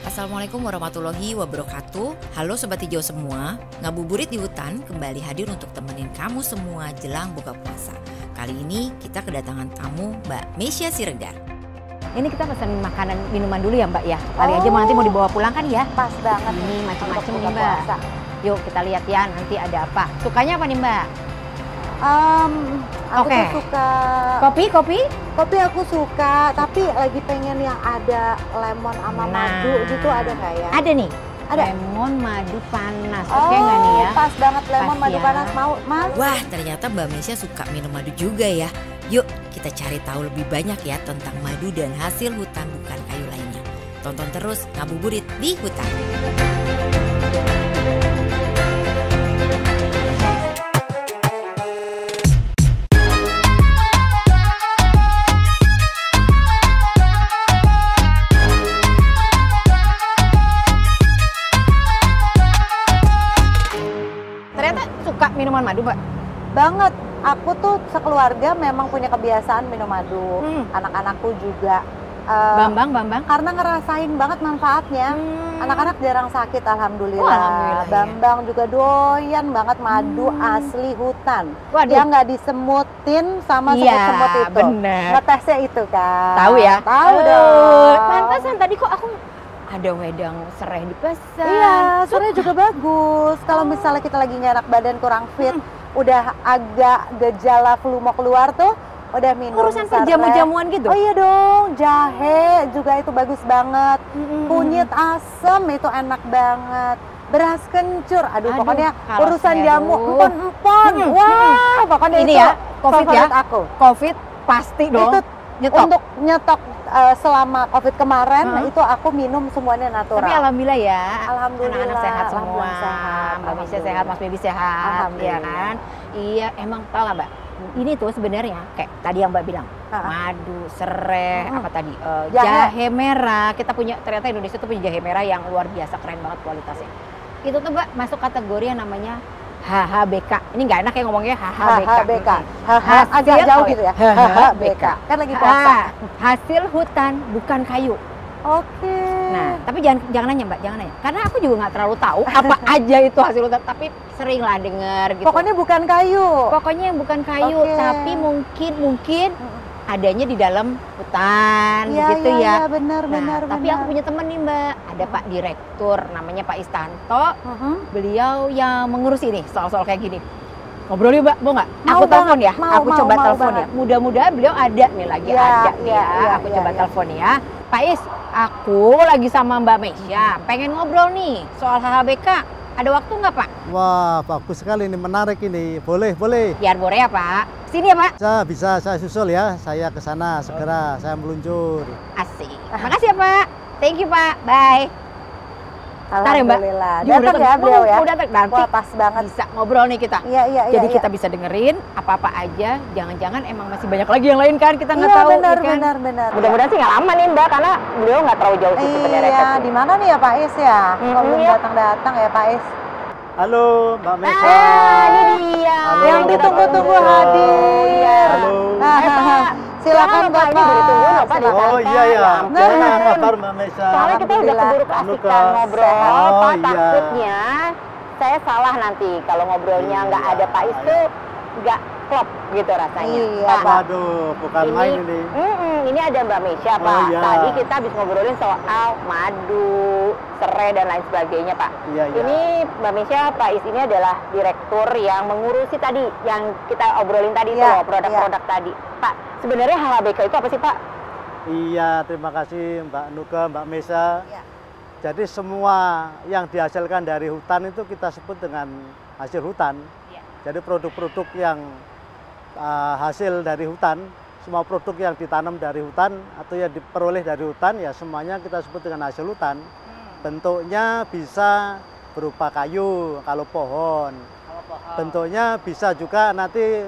Assalamualaikum warahmatullahi wabarakatuh. Halo Sobat Hijau semua, Ngabuburit di Hutan kembali hadir untuk temenin kamu semua jelang buka puasa. Kali ini kita kedatangan tamu Mbak Mesya Siregar. Ini kita pesan makanan minuman dulu ya Mbak ya. Kali aja nanti mau dibawa pulang kan ya. Pas banget Ini macam-macam nih buka Mbak. puasa. Yuk kita lihat ya nanti ada apa. Sukanya apa nih Mbak? Aku Oke. tuh suka Kopi? kopi, aku suka, tapi lagi pengen yang ada lemon sama madu gitu, ada nggak ya? Ada nih. Ada. Lemon madu panas. Oke nggak nih ya? Pas banget lemon Pas madu ya. panas, mau Mas? Wah, ternyata Mbak Mesya suka minum madu juga ya. Yuk kita cari tahu lebih banyak ya tentang madu dan hasil hutan bukan kayu lainnya. Tonton terus Ngabuburit di Hutan. Ternyata suka minuman madu Mbak. Banget. Aku tuh sekeluarga memang punya kebiasaan minum madu. Anak-anakku juga. Bambang. Karena ngerasain banget manfaatnya. Anak-anak jarang sakit, alhamdulillah. Wah, alhamdulillah, ya. Bambang juga doyan banget madu asli hutan. Waduh. Yang nggak disemutin sama Iya, semut-semut itu. bener. Ngetesnya itu kan. Tahu ya? Tahu dong. Pantesan tadi kok aku ada wedang serai di pesan. Iya, sebenarnya juga bagus. Kalau misalnya kita lagi nggak enak badan, kurang fit, udah agak gejala flu mau keluar tuh, udah minum Urusan serai. jamu-jamuan gitu. Oh iya dong, jahe juga itu bagus banget. Kunyit asem itu enak banget. Beras kencur, aduh pokoknya kalau urusan saya jamu dulu. empon-empon. Wah, pokoknya Ini itu ya, COVID ya. favorit aku. Covid pasti dong. Itu nyetok. untuk nyetok selama COVID kemarin itu aku minum semuanya natural. Tapi alhamdulillah ya. Alhamdulillah, Anak-anak sehat semua. alhamdulillah sehat, Mbak Mesya alhamdulillah. sehat, Mas Baby sehat, Alhamdulillah. ya kan? Iya, emang tau lah Mbak. Ini tuh sebenarnya kayak tadi yang Mbak bilang, madu, serai, apa tadi? Jahe merah. Kita punya, ternyata Indonesia tuh punya jahe merah yang luar biasa keren banget kualitasnya. Itu tuh Mbak masuk kategori yang namanya HHBK. Ini nggak enak ya ngomongnya HHBK. HHBK. Hasil Agak jauh gitu ya. HHBK. Kan lagi puasa. Hasil hutan bukan kayu. Oke. Nah, tapi jangan nanya Mbak, jangan nanya. Karena aku juga nggak terlalu tahu apa aja itu hasil hutan, tapi sering lah denger gitu. Pokoknya bukan kayu. Pokoknya yang bukan kayu, Oke. tapi mungkin adanya di dalam hutan Iya, gitu iya, ya. iya, benar, Nah, benar, tapi benar. aku punya temen nih Mbak, ada Pak Direktur namanya Pak Istanto. Beliau yang mengurus ini soal-soal kayak gini. Ngobrol yuk Mbak, mau nggak? Mau Aku telepon banget, ya, mau, aku coba mau telepon ya. banget. Mudah-mudahan beliau ada nih lagi Iya, ada nih iya, ya. iya, Aku iya, coba iya. telepon ya. Pak Is, aku lagi sama Mbak Mesya, pengen ngobrol nih soal HHBK. Ada waktu nggak Pak? Wah, bagus sekali ini, menarik ini. Boleh. Biar boleh ya Pak. Sini ya Pak. Saya susul ya. Saya ke sana segera, saya meluncur. Asik. Makasih ya Pak. Thank you Pak. Bye. Ntar ya, Mbak. Alhamdulillah. Dia Datang udah ya beliau ya. Udah datang. Nanti Wah, pas banget. bisa ngobrol nih kita. Iya. Jadi iya. kita bisa dengerin apa-apa aja. Jangan-jangan emang masih banyak lagi yang lain kan kita nggak Iya, tahu. benar, ya kan? benar. Mudah-mudahan sih nggak lama nih Mbak, karena beliau nggak terlalu jauh sih sebenarnya. Iya, di mana nih ya Pak Is ya? Kalau belum iya. datang ya Pak Is. Halo, Mbak Mesya. Ini dia. Halo. Yang ditunggu-tunggu hadir. Iya. Pak. Silakan Jangan lupa, ini Bapak. baru tunggu loh, Pak, Silakan. Oh iya ya. Nah. Apa kabar Mbak Mesya? Soalnya kita udah Alhamdulillah. keburu keasikan Anuka. ngobrol, Oh, Pak. iya. Takutnya saya salah nanti kalau ngobrolnya nggak ada Pak Is tuh nggak klop gitu rasanya. Iya, Pak, Waduh, bukan main ini. ini ada Mbak Mesya, Oh, Pak. iya. Tadi kita habis ngobrolin soal madu, serai dan lain sebagainya, Pak. Iya. Ini Mbak Mesya, Pak Is ini adalah direktur yang mengurusi tadi yang kita obrolin tadi Iya, tuh, produk-produk tadi. Pak, sebenarnya HHBK itu apa sih, Pak? Iya, terima kasih Mbak Nuka, Mbak Mesya. Iya. Jadi semua yang dihasilkan dari hutan itu kita sebut dengan hasil hutan. Iya. Jadi produk-produk yang hasil dari hutan, semua produk yang ditanam dari hutan atau yang diperoleh dari hutan ya semuanya kita sebut dengan hasil hutan. Bentuknya bisa berupa kayu kalau pohon. Bentuknya bisa juga nanti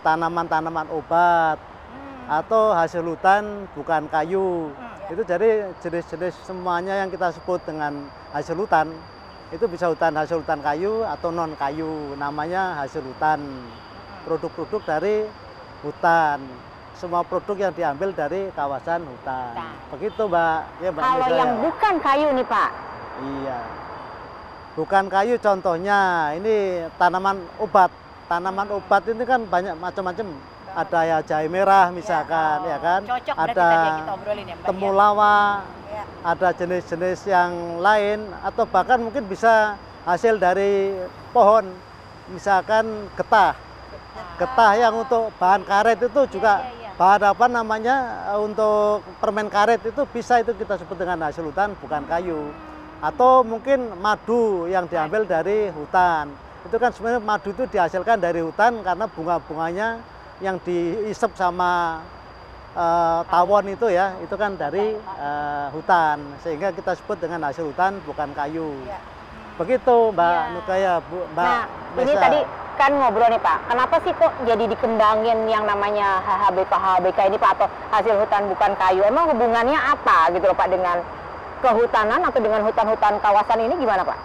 tanaman-tanaman obat atau hasil hutan bukan kayu. Itu jadi jenis-jenis semuanya yang kita sebut dengan hasil hutan. Itu bisa hasil hutan kayu atau non kayu, namanya hasil hutan. Produk-produk dari hutan. semua produk yang diambil dari kawasan hutan. Hutan. Begitu Mbak. Ya, Mbak Kalau Misa, yang ya. bukan kayu nih Pak, Iya. Bukan kayu contohnya ini tanaman obat. Tanaman obat ini kan banyak macam-macam. Ada ya jahe merah misalkan, ya kan? cocok berarti Ada tadi yang kita obrolin ya Mbak. temulawak, Ya. ada jenis-jenis yang lain atau bahkan mungkin bisa hasil dari pohon. Misalkan getah. Getah yang untuk bahan karet itu juga bahan apa namanya untuk permen karet itu bisa itu kita sebut dengan hasil hutan bukan kayu. Atau mungkin madu yang diambil dari hutan. Itu kan sebenarnya madu itu dihasilkan dari hutan karena bunga-bunganya yang diisep sama tawon itu ya, itu kan dari hutan. Sehingga kita sebut dengan hasil hutan bukan kayu. Ya. Begitu Mbak Ya. Nukaya, Mbak Nah, ini Mesa. tadi kan ngobrol nih Pak, kenapa sih kok jadi dikembangin yang namanya HHBK ini Pak, atau hasil hutan bukan kayu? Emang hubungannya apa gitu loh Pak dengan kehutanan atau dengan hutan-hutan kawasan ini gimana Pak?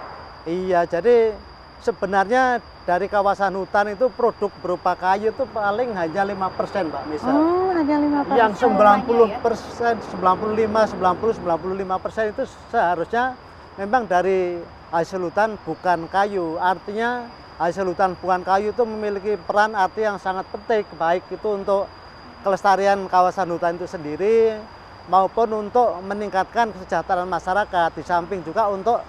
Iya, jadi sebenarnya dari kawasan hutan itu produk berupa kayu itu paling hanya 5% Mbak Misa. Hanya 5%. Yang Semuanya 90%, 95% itu seharusnya memang dari hasil hutan bukan kayu. Artinya hasil hutan bukan kayu itu memiliki peran arti yang sangat penting, baik itu untuk kelestarian kawasan hutan itu sendiri maupun untuk meningkatkan kesejahteraan masyarakat, di samping juga untuk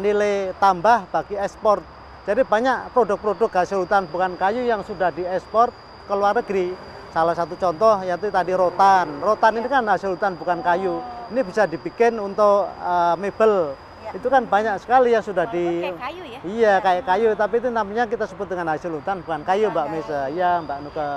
nilai tambah bagi ekspor. Jadi banyak produk-produk hasil hutan bukan kayu yang sudah diekspor ke luar negeri. Salah satu contoh yaitu tadi rotan. Rotan ini kan hasil hutan bukan kayu. Ini bisa dibikin untuk mebel. Itu kan banyak sekali yang sudah di... Kayak kayu ya? Iya, kayak kayu, tapi itu namanya kita sebut dengan hasil hutan bukan kayu Mbak Mesa. Iya Mbak Nuke.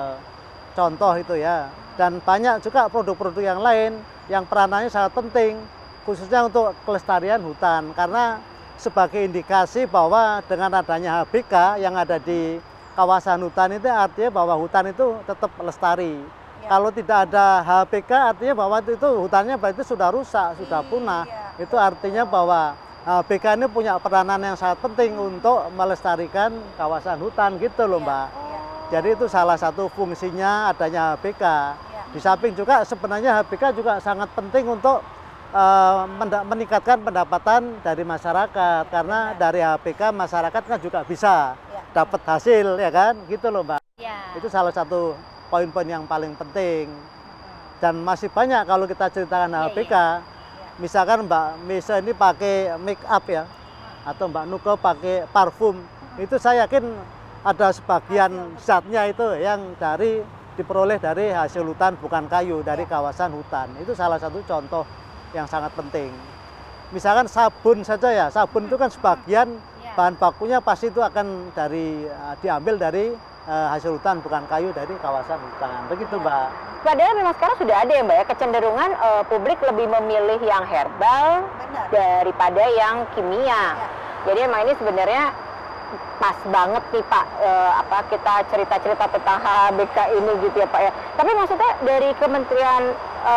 Contoh itu ya. Dan banyak juga produk-produk yang lain yang peranannya sangat penting, khususnya untuk kelestarian hutan. Karena sebagai indikasi bahwa dengan adanya HBK yang ada di kawasan hutan itu artinya bahwa hutan itu tetap lestari. Kalau tidak ada HBK artinya bahwa itu hutannya berarti sudah rusak, sudah punah. Itu artinya bahwa HBK ini punya peranan yang sangat penting untuk melestarikan kawasan hutan gitu loh Mbak. Jadi itu salah satu fungsinya adanya HBK. Di samping juga sebenarnya HBK juga sangat penting untuk meningkatkan pendapatan dari masyarakat, karena dari HBK masyarakat kan juga bisa dapat hasil ya kan, gitu loh Mbak. Ya. Itu salah satu poin-poin yang paling penting. Dan masih banyak kalau kita ceritakan HBK. Misalkan Mbak Mesa ini pakai make up ya, atau Mbak Nuke pakai parfum, itu saya yakin ada sebagian zatnya itu yang diperoleh dari hasil hutan bukan kayu, dari kawasan hutan. Itu salah satu contoh yang sangat penting. Misalkan sabun saja ya, sabun itu kan sebagian bahan bakunya pasti itu akan diambil dari hasil hutan bukan kayu, dari kawasan hutan. Begitu Mbak. Padahal memang sekarang sudah ada ya Mbak ya, kecenderungan publik lebih memilih yang herbal daripada yang kimia. Jadi emang ini sebenarnya pas banget nih Pak, kita cerita-cerita tentang HHBK ini gitu ya Pak ya. Tapi maksudnya dari Kementerian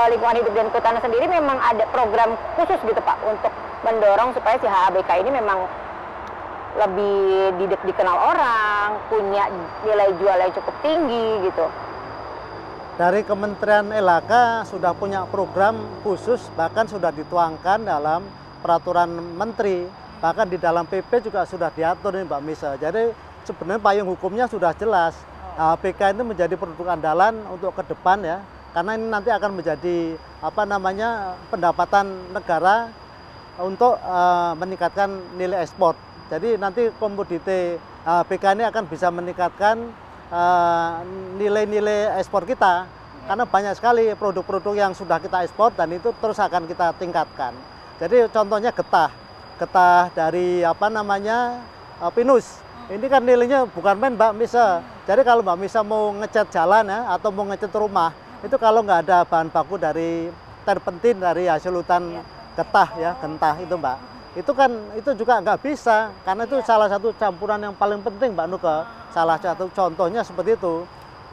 Lingkungan Hidup dan Kehutanan sendiri memang ada program khusus gitu Pak untuk mendorong supaya si HHBK ini memang lebih dikenal orang, punya nilai jual yang cukup tinggi gitu. Dari Kementerian LHK sudah punya program khusus, bahkan sudah dituangkan dalam peraturan menteri, bahkan di dalam PP juga sudah diatur nih Mbak Misa. Jadi sebenarnya payung hukumnya sudah jelas. HBK itu menjadi produk andalan untuk ke depan ya, karena ini nanti akan menjadi pendapatan negara untuk meningkatkan nilai ekspor. Jadi nanti komoditi HBK ini akan bisa meningkatkan nilai-nilai ekspor kita, karena banyak sekali produk-produk yang sudah kita ekspor dan itu terus akan kita tingkatkan. Jadi contohnya getah dari pinus. Ini kan nilainya bukan main Mbak Misa. Jadi kalau Mbak Misa mau ngecat jalan ya, atau mau ngecat rumah, itu kalau nggak ada bahan baku dari terpentin dari hasil hutan getah ya, gentah itu Mbak. Itu juga nggak bisa, karena itu salah satu campuran yang paling penting Mbak Nuke. Salah satu contohnya seperti itu.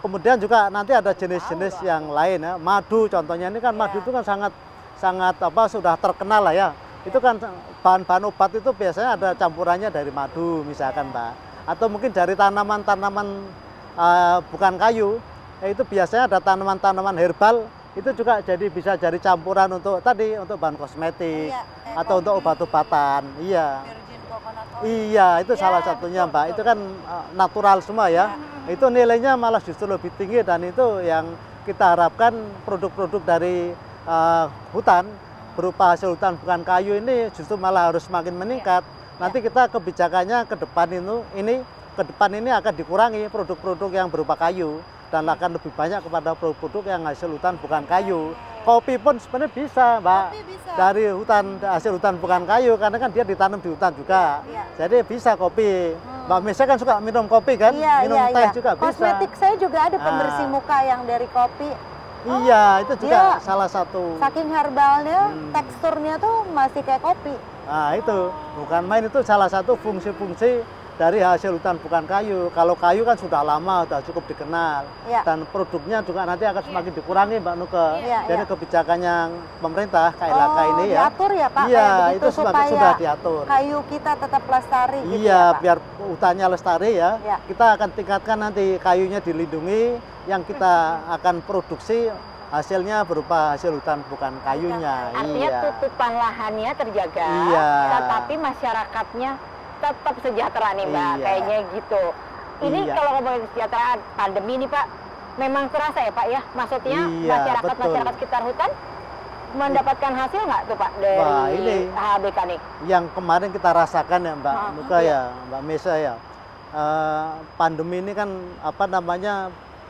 Kemudian juga nanti ada jenis-jenis yang lain ya, madu contohnya. Ini kan madu itu kan sangat sudah terkenal lah ya. Itu kan bahan-bahan obat itu biasanya ada campurannya dari madu misalkan Mbak. Atau mungkin dari tanaman-tanaman bukan kayu. itu biasanya ada tanaman-tanaman herbal itu juga bisa jadi campuran untuk untuk bahan kosmetik atau untuk obat-obatan. Iya. Iya, itu salah satunya Mbak. Itu kan natural semua ya. Itu nilainya malah justru lebih tinggi dan itu yang kita harapkan produk-produk dari hutan berupa hasil hutan bukan kayu ini justru malah harus semakin meningkat. Nanti kita kebijakannya ke depan ini akan dikurangi produk-produk yang berupa kayu dan akan lebih banyak kepada produk-produk yang hasil hutan bukan kayu. Kopi pun sebenarnya bisa, Mbak. Dari hasil hutan bukan kayu karena kan dia ditanam di hutan juga. Jadi bisa kopi. Mbak Mesya kan suka minum kopi kan? Minum teh juga bisa. Kosmetik saya juga ada pembersih muka yang dari kopi. Iya, itu juga salah satu. Saking herbalnya, teksturnya tuh masih kayak kopi. Nah, itu bukan main, itu salah satu fungsi-fungsi dari hasil hutan bukan kayu. Kalau kayu kan sudah lama, sudah cukup dikenal. Dan produknya juga nanti akan semakin dikurangi, Mbak Nuke. Jadi kebijakannya pemerintah KLHK ini ya. Diatur ya Pak? Iya, kayak itu sudah diatur. Kayu kita tetap lestari gitu iya, ya Pak? Biar hutannya lestari ya. Kita akan tingkatkan nanti kayunya dilindungi, yang kita akan produksi hasilnya berupa hasil hutan bukan kayunya. Artinya tutupan lahannya terjaga, tetapi masyarakatnya tetap sejahtera nih Mbak, kayaknya gitu. Ini kalau ngomongin kesejahteraan pandemi ini Pak, memang terasa ya Pak ya? Maksudnya masyarakat sekitar hutan mendapatkan hasil nggak tuh Pak dari HBK nih? Yang kemarin kita rasakan ya Mbak Nuka ya, Mbak Mesya ya. Pandemi ini kan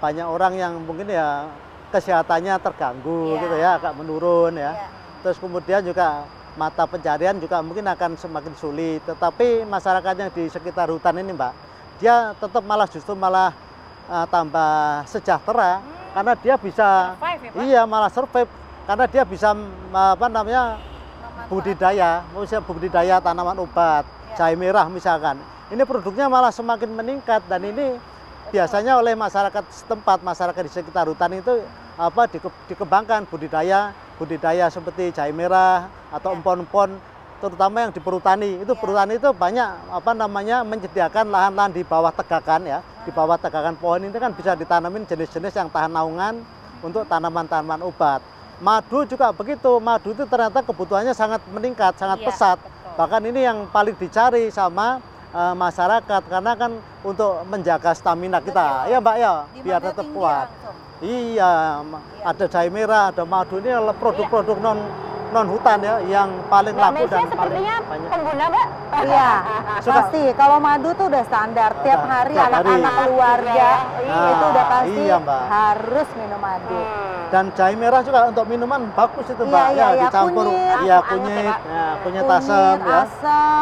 banyak orang yang mungkin ya kesehatannya terganggu gitu ya, agak menurun ya. Terus kemudian juga mata pencarian juga mungkin akan semakin sulit. Tetapi masyarakat yang di sekitar hutan ini Mbak, dia tetap justru malah tambah sejahtera karena dia bisa malah survive karena dia bisa budidaya tanaman obat, jahe merah misalkan. Ini produknya malah semakin meningkat dan ini biasanya oleh masyarakat setempat, masyarakat di sekitar hutan itu dikembangkan budidaya seperti jahe merah atau empon-empon, terutama yang di perhutani. Itu perhutani itu banyak menyediakan lahan-lahan di bawah tegakan ya, di bawah tegakan pohon ini kan bisa ditanamin jenis-jenis yang tahan naungan untuk tanaman-tanaman obat. Madu juga begitu, madu itu ternyata kebutuhannya sangat meningkat, sangat pesat. Bahkan ini yang paling dicari sama masyarakat karena kan untuk menjaga stamina kita, ya Mbak ya, biar tetap kuat. Iya, ada jahe merah, ada madu, ini adalah produk-produk non hutan ya yang paling laku dan paling banyak. Pengguna Mbak? Iya, pasti. Kalau madu tuh udah standar, tiap hari anak-anak keluarga itu udah pasti harus minum madu. Dan jahe merah juga untuk minuman bagus itu Mbak, dicampur kunyit asam ya,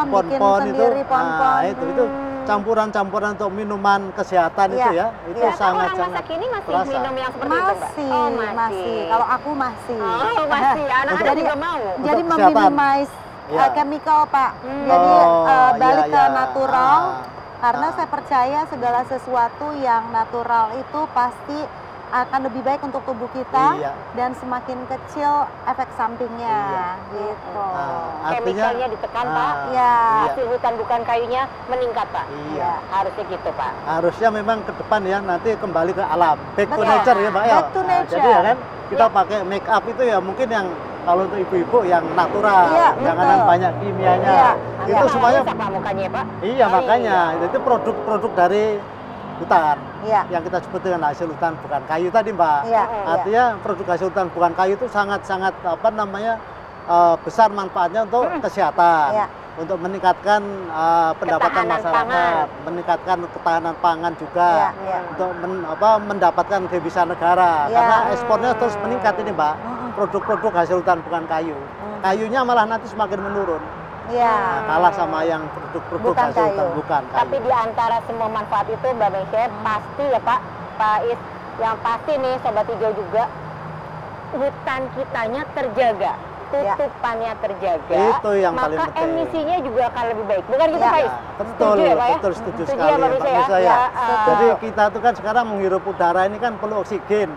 pon-pon itu, itu campuran-campuran untuk minuman kesehatan itu ya, itu sangat-sangat masih minum yang seperti itu Mbak? Masih. Kalau aku masih. Masih. Anak-anak juga mau. Jadi meminimize chemical Pak. Jadi balik ke natural. Karena saya percaya segala sesuatu yang natural itu pasti akan lebih baik untuk tubuh kita dan semakin kecil efek sampingnya gitu. Chemicalnya ditekan Pak, hasil hutan bukan kayunya meningkat Pak. Harusnya gitu Pak. Harusnya memang ke depan ya, nanti kembali ke alam, back to nature ya Mbak ya. Back to nature. Jadi ya kan kita pakai make up itu ya mungkin yang kalau untuk ibu-ibu yang natural, jangan banyak kimianya. Itu semuanya mukanya Pak. Iya makanya itu produk-produk dari hutan yang kita sebut dengan hasil hutan bukan kayu tadi Mbak. Artinya produk hasil hutan bukan kayu itu sangat-sangat besar manfaatnya untuk kesehatan, untuk meningkatkan pendapatan masyarakat, meningkatkan ketahanan pangan juga, untuk mendapatkan devisa negara karena ekspornya terus meningkat ini Mbak. Produk-produk hasil hutan bukan kayu, kayunya malah nanti semakin menurun. Kalah sama yang produk-produk hasil hutan bukan kayu. Tapi di antara semua manfaat itu Mbak Mesya pasti ya Pak Is, yang pasti nih Sobat Hijau juga hutan kitanya terjaga, tutupannya terjaga, itu yang paling maka penting. Emisinya juga akan lebih baik, bukan gitu Pak Is? Betul, setuju ya Pak ya? Betul, setuju sekali Mbak Mesya ya. Jadi kita tuh kan sekarang menghirup udara ini kan perlu oksigen.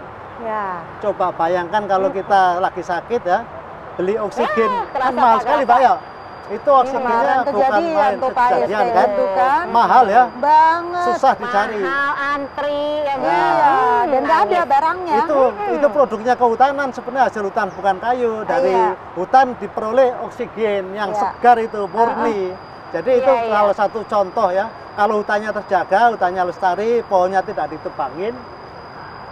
Coba bayangkan kalau kita lagi sakit ya, beli oksigen kan mahal sekali Pak ya. Itu oksigennya bukan kejadian main, tuh Pak Is, kejadian kayak kan. gitu kan. Mahal ya, Banget. susah dicari. Mahal, antri, ya Iya, dan nggak ada nangis. barangnya. Itu produknya kehutanan, sebenarnya hasil hutan bukan kayu. Dari Iya. hutan diperoleh oksigen yang Iya. segar itu murni. Jadi itu Iya, iya. salah satu contoh ya. Kalau hutannya terjaga, hutannya lestari, pohonnya tidak ditebangin,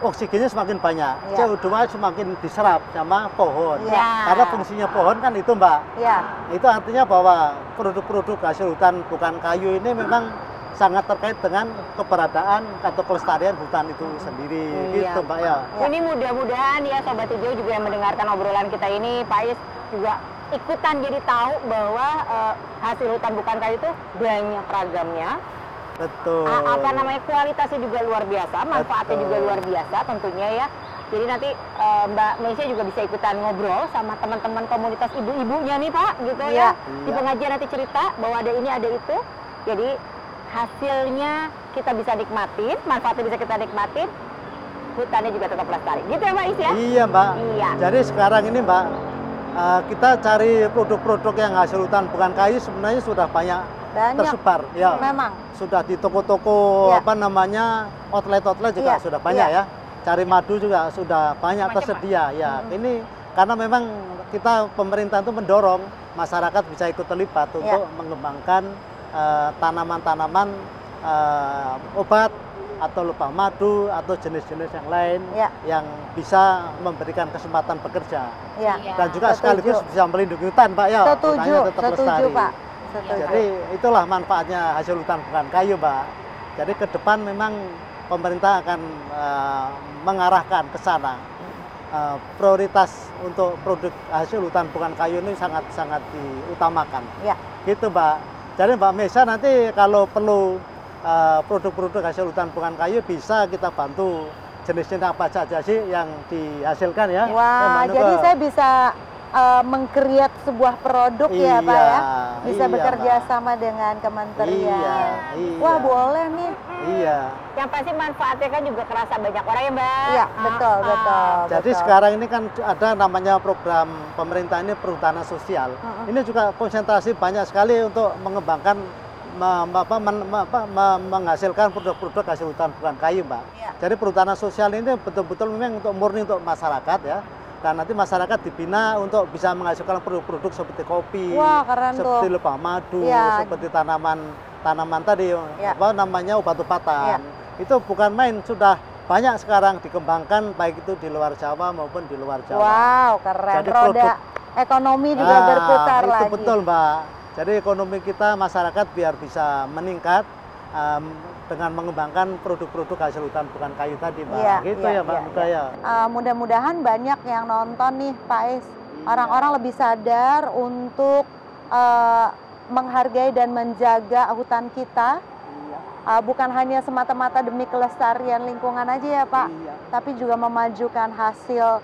oksigennya semakin banyak, Iya. CO2 semakin diserap sama pohon. Iya. Karena fungsinya pohon kan itu Mbak. Iya. Itu artinya bahwa produk-produk hasil hutan bukan kayu ini memang sangat terkait dengan keberadaan atau kelestarian hutan itu sendiri. Iya. Gitu Mbak ya. Ini mudah-mudahan ya Sobat Hijau juga yang mendengarkan obrolan kita ini, Pak Is juga ikutan jadi tahu bahwa hasil hutan bukan kayu itu banyak ragamnya. Betul. Apa namanya, kualitasnya juga luar biasa, manfaatnya Betul. juga luar biasa tentunya ya. Jadi nanti Mbak Meisya juga bisa ikutan ngobrol sama teman-teman komunitas ibu-ibunya nih Pak, gitu Iya. ya. Di pengajian nanti cerita bahwa ada ini ada itu. Jadi hasilnya kita bisa nikmatin, manfaatnya bisa kita nikmatin, hutannya juga tetap lestari. Gitu ya Mbak Is ya? Iya Mbak. Iya. Jadi sekarang ini Mbak, kita cari produk-produk yang hasil hutan bukan kayu sebenarnya sudah banyak Banyak. tersebar. Ya. Memang. Sudah di toko-toko Iya. apa namanya outlet-outlet juga Iya, sudah banyak iya. ya. Cari madu juga sudah banyak Macam-macam, tersedia ya. Ini karena memang kita pemerintah itu mendorong masyarakat bisa ikut terlibat Iya. untuk mengembangkan tanaman-tanaman obat atau lebah madu atau jenis-jenis yang lain Iya. yang bisa memberikan kesempatan bekerja Iya. Iya. dan juga Setuju. sekaligus bisa melindungi hutan Pak ya. Setuju, Hutannya tetap setuju lestari. Pak. Setuju. Jadi itulah manfaatnya hasil hutan bukan kayu, Mbak. Jadi ke depan memang pemerintah akan mengarahkan ke sana. Prioritas untuk produk hasil hutan bukan kayu ini sangat-sangat diutamakan. Ya. Gitu, Mbak. Jadi Mbak Meisya nanti kalau perlu produk-produk hasil hutan bukan kayu bisa kita bantu jenis-jenis apa saja sih yang dihasilkan ya. Wah, Mbak jadi Nuka. saya bisa meng-create sebuah produk ya Pak ya. Bisa iya, bekerja Mbak. sama dengan kementerian. Iya. Wah, boleh nih. Iya. Yang pasti manfaatnya kan juga kerasa banyak orang ya Mbak. Iya, betul, betul. Jadi betul. sekarang ini kan ada namanya program pemerintah ini perhutanan sosial. Ini juga konsentrasi banyak sekali untuk mengembangkan menghasilkan produk-produk hasil hutan bukan kayu, Mbak. Iya. Jadi perhutanan sosial ini betul-betul memang untuk murni untuk masyarakat ya. Dan nanti masyarakat dibina untuk bisa menghasilkan produk-produk seperti kopi, Wah, keren seperti tuh. lebah madu, Iya. seperti tanaman tadi, Iya. apa namanya obat-obatan. Iya. Itu bukan main, sudah banyak sekarang dikembangkan baik itu di luar Jawa maupun di luar Jawa. Wow, keren. Jadi Roda produk- ekonomi juga berputar itu lagi. betul Mbak. Jadi ekonomi kita masyarakat biar bisa meningkat dengan mengembangkan produk-produk hasil hutan bukan kayu tadi Mbak. Iya, Gitu iya, ya Mbak iya, Nuka ya. Mudah-mudahan banyak yang nonton nih Pak Is. Orang-orang lebih sadar untuk menghargai dan menjaga hutan kita. Bukan hanya semata-mata demi kelestarian lingkungan aja ya Pak, Iya. tapi juga memajukan hasil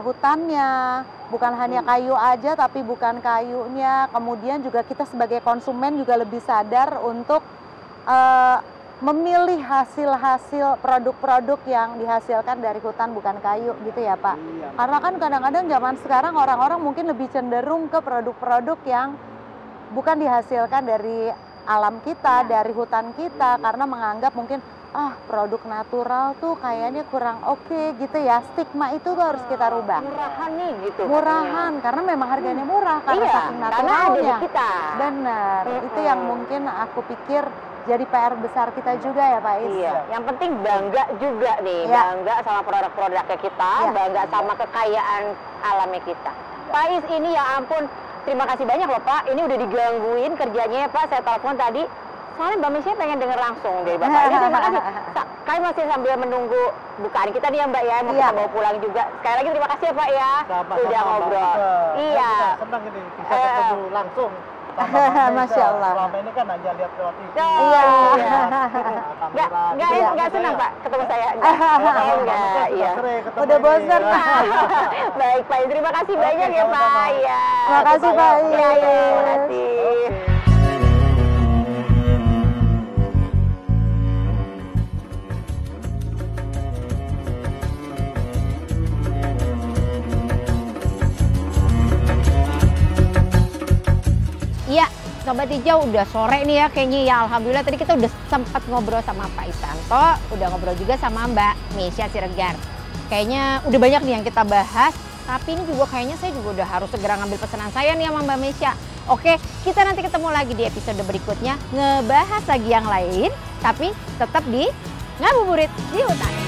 hutannya. Bukan hanya kayu aja, tapi bukan kayunya. Kemudian juga kita sebagai konsumen juga lebih sadar untuk memilih hasil-hasil produk-produk yang dihasilkan dari hutan bukan kayu gitu ya Pak. Iya. Karena kan kadang-kadang zaman sekarang orang-orang mungkin lebih cenderung ke produk-produk yang bukan dihasilkan dari alam kita, dari hutan kita, karena menganggap mungkin produk natural tuh kayaknya kurang oke gitu ya. Stigma itu tuh harus kita rubah. Murahan nih gitu. Murahan karena memang harganya murah karena Iya, saking karena ada di naturalnya. kita. Benar, itu yang mungkin aku pikir jadi PR besar kita juga ya Pak Is. Iya, yang penting bangga juga nih, Iya. bangga sama produk-produknya kita, Iya. bangga sama kekayaan alamnya kita. Pak Is, ini ya ampun, terima kasih banyak loh Pak, ini udah digangguin kerjanya ya Pak, saya telepon tadi, soalnya Mbak Meisya pengen denger langsung dari Bapak. Ini terima kasih, kami masih sambil menunggu bukaan kita nih ya Mbak ya, mau Iya. kita bawa pulang juga. Sekali lagi terima kasih ya Pak ya, Sama-sama, udah Mbak ngobrol. Nuka. Iya. Saya juga senang ini bisa ketemu langsung sama Mbak Meisya. Masya Allah. Selama ini kan hanya lihat lewat TV. Oh, Iya. Nggak senang Pak ketemu saya. Oh, Enggak, iya. Udah bosan, Pak. Baik Pak, terima kasih banyak ya Pak. sama-sama. Ya. Terima kasih, Pak. Iya, terima kasih. Iya, Sobat Hijau udah sore nih ya kayaknya ya. Alhamdulillah tadi kita udah sempat ngobrol sama Pak Isanto, udah ngobrol juga sama Mbak Mesya Siregar. Kayaknya udah banyak nih yang kita bahas, tapi ini juga kayaknya saya juga udah harus segera ngambil pesanan saya nih sama Mbak Mesya. Oke, kita nanti ketemu lagi di episode berikutnya, ngebahas lagi yang lain, tapi tetap di Ngabuburit di Hutan.